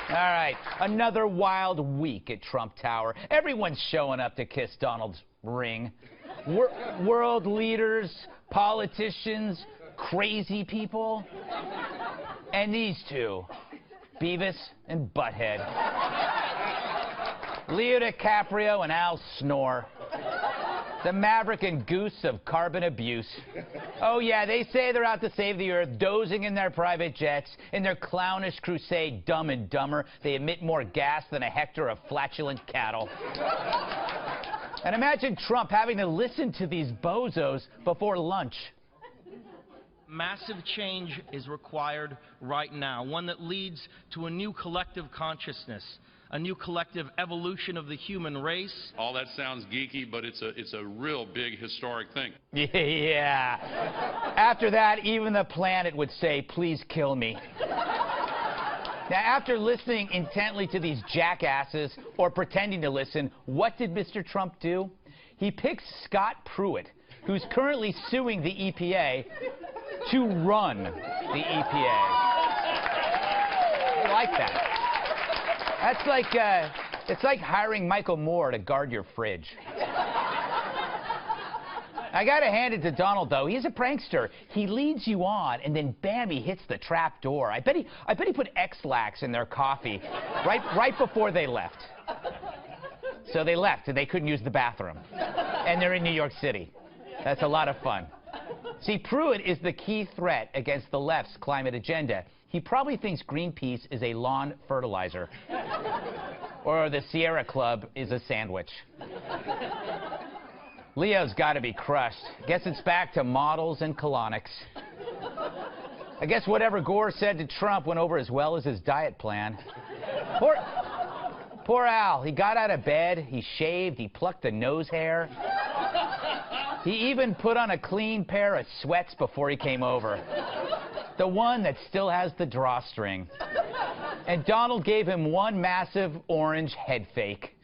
All right, another wild week at Trump Tower. Everyone's showing up to kiss Donald's ring. World leaders, politicians, crazy people, and these two, Beavis and Butthead. Leo DiCaprio and Al Snore. The Maverick and Goose of carbon abuse. Oh, yeah, they say they're out to save the Earth, dozing in their private jets. In their clownish crusade, Dumb and Dumber, they emit more gas than a hectare of flatulent cattle. And imagine Trump having to listen to these bozos before lunch. Massive change is required right now, one that leads to a new collective consciousness, a new collective evolution of the human race. All that sounds geeky, but it's a real big historic thing. Yeah. After that, even the planet would say, please kill me. Now, after listening intently to these jackasses, or pretending to listen, what did Mr. Trump do? He picked Scott Pruitt, who's currently suing the EPA, to run the EPA. I like that. That's like, it's like hiring Michael Moore to guard your fridge. I gotta hand it to Donald, though. He's a prankster. He leads you on, and then bam, he hits the trap door. I bet he put X-Lax in their coffee right before they left. So they left, and they couldn't use the bathroom. And they're in New York City. That's a lot of fun. See, Pruitt is the key threat against the left's climate agenda. He probably thinks Greenpeace is a lawn fertilizer. Or the Sierra Club is a sandwich. Leo's got to be crushed. Guess it's back to models and colonics. I guess whatever Gore said to Trump went over as well as his diet plan. Poor Al. He got out of bed, he shaved, he plucked the nose hair. He even put on a clean pair of sweats before he came over. The one that still has the drawstring. And Donald gave him one massive orange head fake.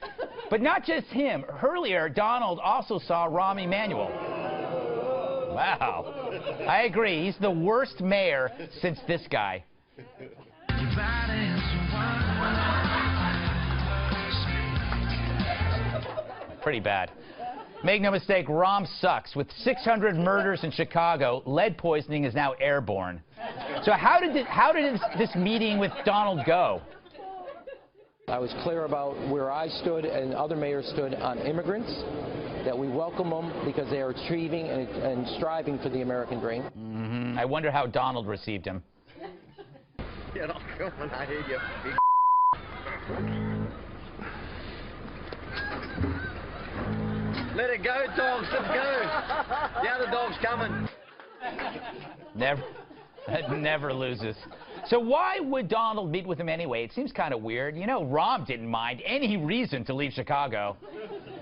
But not just him. Earlier, Donald also saw Rahm Emanuel. Wow. I agree. He's the worst mayor since this guy. Pretty bad. Make no mistake, Rahm sucks. With 600 murders in Chicago, lead poisoning is now airborne. So how did this meeting with Donald go? I was clear about where I stood and other mayors stood on immigrants, that we welcome them because they are achieving and striving for the American dream. Mm-hmm. I wonder how Donald received him. Get off, come on, I hear you. Let it go, dogs, let it go. The other dog's coming. Never loses. So why would Donald meet with him anyway? It seems kind of weird. You know, Rahm didn't mind any reason to leave Chicago.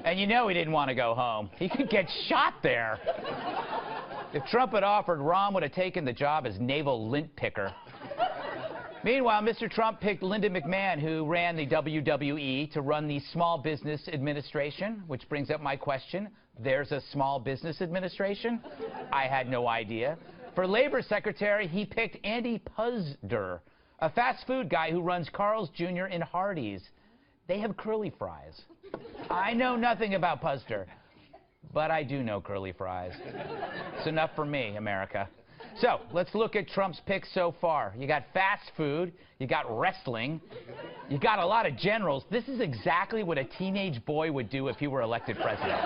And you know he didn't want to go home. He could get shot there. If Trump had offered, Rahm would have taken the job as naval lint picker. Meanwhile, Mr. Trump picked Linda McMahon, who ran the WWE, to run the Small Business Administration, which brings up my question. There's a Small Business Administration? I had no idea. For Labor Secretary, he picked Andy Puzder, a fast food guy who runs Carl's Jr. in Hardee's. They have curly fries. I know nothing about Puzder, but I do know curly fries. It's enough for me, America. So, let's look at Trump's picks so far. You got fast food, you got wrestling, you got a lot of generals. This is exactly what a teenage boy would do if he were elected president.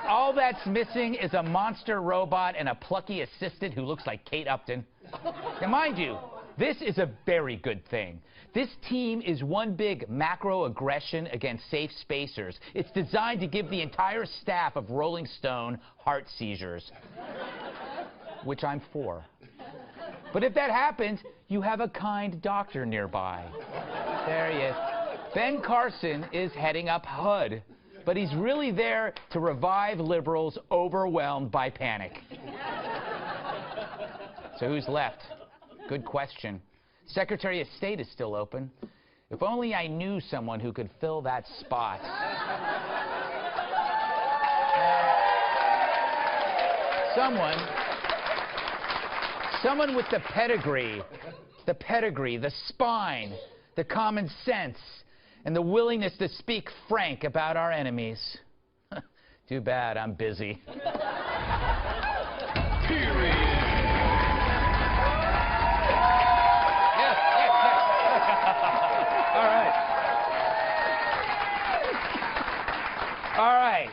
All that's missing is a monster robot and a plucky assistant who looks like Kate Upton. Now, mind you, this is a very good thing. This team is one big macro-aggression against safe spacers. It's designed to give the entire staff of Rolling Stone heart seizures, which I'm for. But if that happens, you have a kind doctor nearby. There he is. Ben Carson is heading up HUD, but he's really there to revive liberals overwhelmed by panic. So who's left? Good question. Secretary of State is still open. If only I knew someone who could fill that spot. Someone with the pedigree the pedigree, the spine, the common sense, and the willingness to speak frank about our enemies. Too bad I'm busy. All right.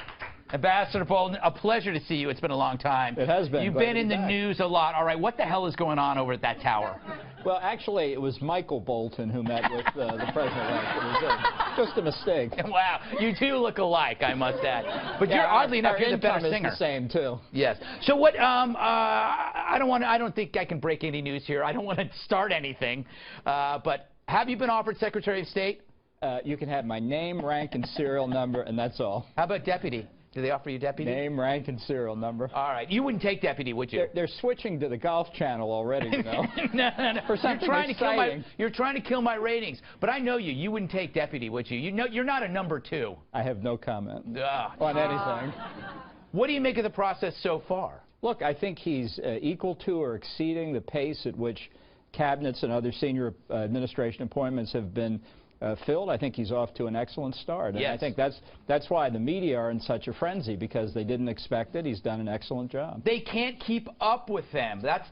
Ambassador Bolton, a pleasure to see you. It's been a long time. It has been. You've been in the news a lot. All right, what the hell is going on over at that tower? Well, actually, it was Michael Bolton who met with the president-elect. It was just a mistake. Wow, you two look alike, I must add. But you're oddly enough, you're the better singer. Is the same too. Yes. So what? I don't think I can break any news here. I don't want to start anything. But have you been offered Secretary of State? You can have my name, rank, and serial number, and that's all. How about deputy? Do they offer you deputy? Name, rank, and serial number. All right. You wouldn't take deputy, would you? They're switching to the Golf Channel already, you know. No. For something exciting. You're trying to kill my ratings. But I know you. You wouldn't take deputy, would you? You're not a number 2. I have no comment on anything. What do you make of the process so far? Look, I think he's equal to or exceeding the pace at which cabinets and other senior administration appointments have been filled. I think he's off to an excellent start. And I think that's why the media are in such a frenzy, because they didn't expect it. He's done an excellent job. They can't keep up with them. That's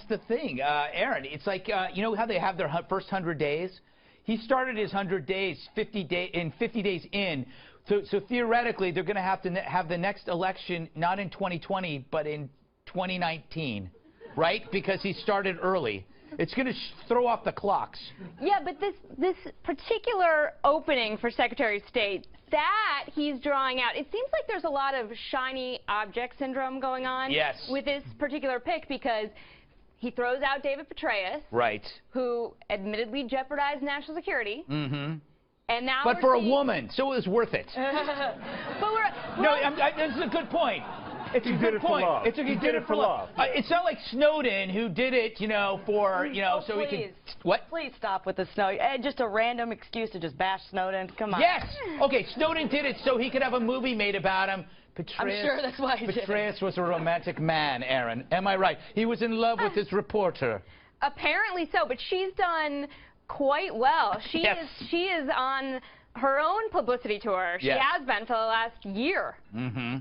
the thing, Aaron. It's like you know how they have their first 100 days. He started his 100 days 50 days in. So theoretically, they're going to have the next election not in 2020 but in 2019, right? Because he started early. It's going to throw off the clocks. Yeah, but this particular opening for Secretary of State that he's drawing out, it seems like there's a lot of shiny object syndrome going on with this particular pick, because he throws out David Petraeus, right, who admittedly jeopardized national security. Mm-hmm. And now but for a woman, so it was worth it. But this is a good point. It's a good point. He did it for love. It's not like Snowden, who did it, you know, for, you know, so he could. What? Please stop with the snow. Just a random excuse to just bash Snowden. Come on. Yes. Okay, Snowden did it so he could have a movie made about him. Petraeus, I'm sure that's why he did it. Petraeus was a romantic man, Aaron. Am I right? He was in love with his reporter. Apparently so, but she's done quite well. She is on her own publicity tour. She has been for the last year. Mm-hmm.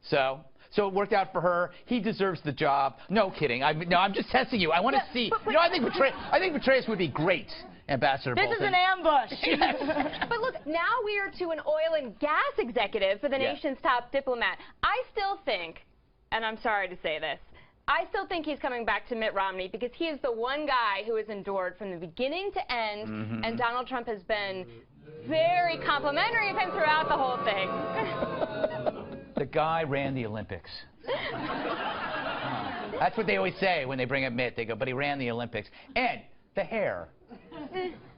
So it worked out for her. He deserves the job. No kidding. I'm just testing you. I want to see. You know, I think Petraeus would be great, Ambassador Bolton. This is an ambush. But look, now we are to an oil and gas executive for the nation's top diplomat. I still think, and I'm sorry to say this, I still think he's coming back to Mitt Romney, because he is the one guy who has endured from the beginning to end, and Donald Trump has been very complimentary of him throughout the whole thing. The guy ran the Olympics. That's what they always say when they bring up Mitt. They go, but he ran the Olympics. And the hair.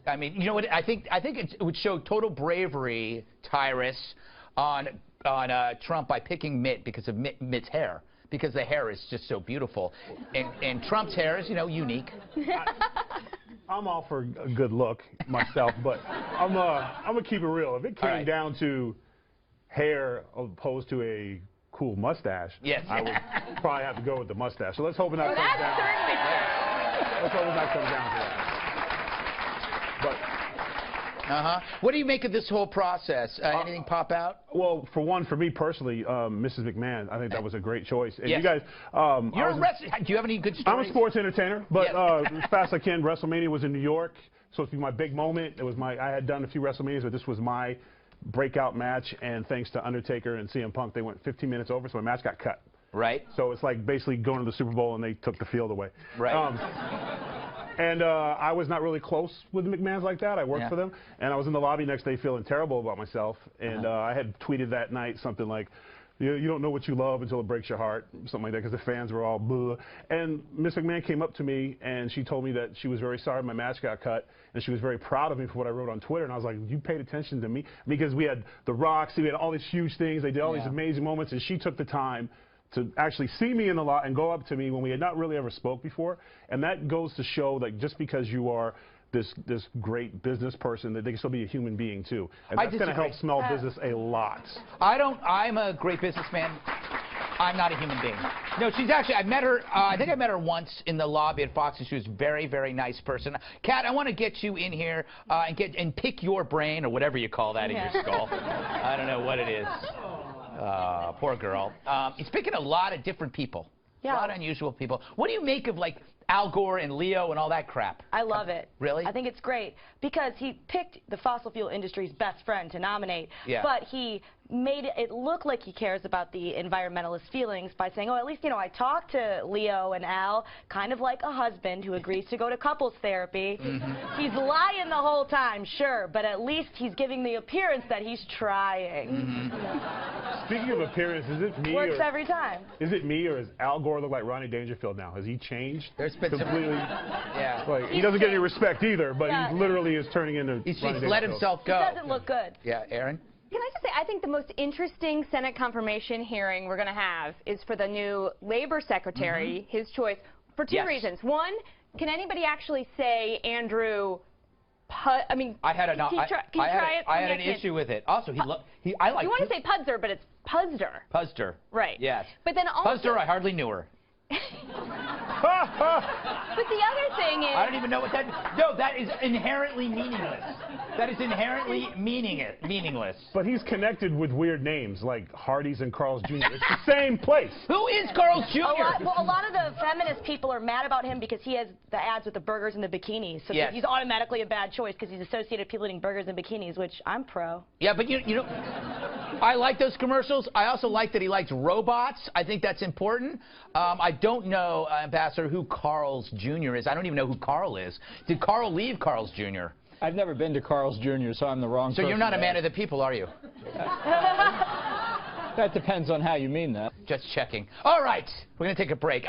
I mean, you know what? I think it would show total bravery, Tyrus, on Trump by picking Mitt because of Mitt's hair. Because the hair is just so beautiful. And Trump's hair is, you know, unique. I'm all for a good look myself, but I'm gonna keep it real. If it came down to hair opposed to a cool mustache, I would probably have to go with the mustache. So let's hope it not comes down. Let's hope it not comes down to that. But what do you make of this whole process? Anything pop out? Well, for one, for me personally, Mrs. McMahon, I think that was a great choice. And you guys, you're a wrestler. Do you have any good stories? I'm a sports entertainer, but as fast as I can. WrestleMania was in New York, so it's my big moment. It was I had done a few WrestleManias, but this was my breakout match, and thanks to Undertaker and CM Punk, they went 15 minutes over, so my match got cut. Right. So it's like basically going to the Super Bowl and they took the field away. Right. And I was not really close with the McMahons like that. I worked for them, and I was in the lobby next day feeling terrible about myself, and I had tweeted that night something like, you don't know what you love until it breaks your heart, something like that, because the fans were all boo. And Miss McMahon came up to me, and she told me that she was very sorry my match got cut, and she was very proud of me for what I wrote on Twitter. And I was like, you paid attention to me? Because we had the Rocks, we had all these huge things, they did all these amazing moments, and she took the time to actually see me in the lot and go up to me when we had not really ever spoke before. And that goes to show that just because you are this great business person, that they can still be a human being too. And that's going to help small business a lot. I'm a great businessman. I'm not a human being. No, she's actually, I met her, I think I met her once in the lobby at Fox, and she was a very, very nice person. Kat, I want to get you in here and pick your brain, or whatever you call that in your skull. I don't know what it is. Poor girl. He's picking a lot of different people. Yeah. A lot of unusual people. What do you make of, like, Al Gore and Leo and all that crap? I love it. Really? I think it's great because he picked the fossil fuel industry's best friend to nominate, but he made it look like he cares about the environmentalist feelings by saying, oh, at least, you know, I talked to Leo and Al, kind of like a husband who agrees to go to couples therapy. He's lying the whole time, sure, but at least he's giving the appearance that he's trying. Speaking of appearance, is it me? Works every time. Is it me, or does Al Gore look like Rodney Dangerfield now? Has he changed? There's been completely. Yeah. Like, he doesn't get any respect either, but he literally is turning into. He's let himself go. He doesn't look good. Yeah, Aaron? Can I just say, I think the most interesting Senate confirmation hearing we're going to have is for the new Labor Secretary, his choice, for two reasons. One, can anybody actually say Andrew? I mean, I had an issue with it. Also, I like. You want to say Pudzer, but it's Puzder. Puzder. Right. Yes. But then also. Puzder, I hardly knew her. But the other thing is... I don't even know what that... No, that is inherently meaningless. That is inherently meaningless. But he's connected with weird names like Hardee's and Carl's Jr. It's the same place. Who is Carl's Jr.? A lot of the feminist people are mad about him because he has the ads with the burgers and the bikinis. So he's automatically a bad choice because he's associated with people eating burgers and bikinis, which I'm pro. Yeah, but you know, I like those commercials. I also like that he likes robots. I think that's important. I don't know, Ambassador, who Carl's Jr. is. I don't even know who Carl is. Did Carl leave Carl's Jr.? I've never been to Carl's Jr., so I'm the wrong person. So you're not a man of the people, are you? That depends on how you mean that. Just checking. All right, we're going to take a break.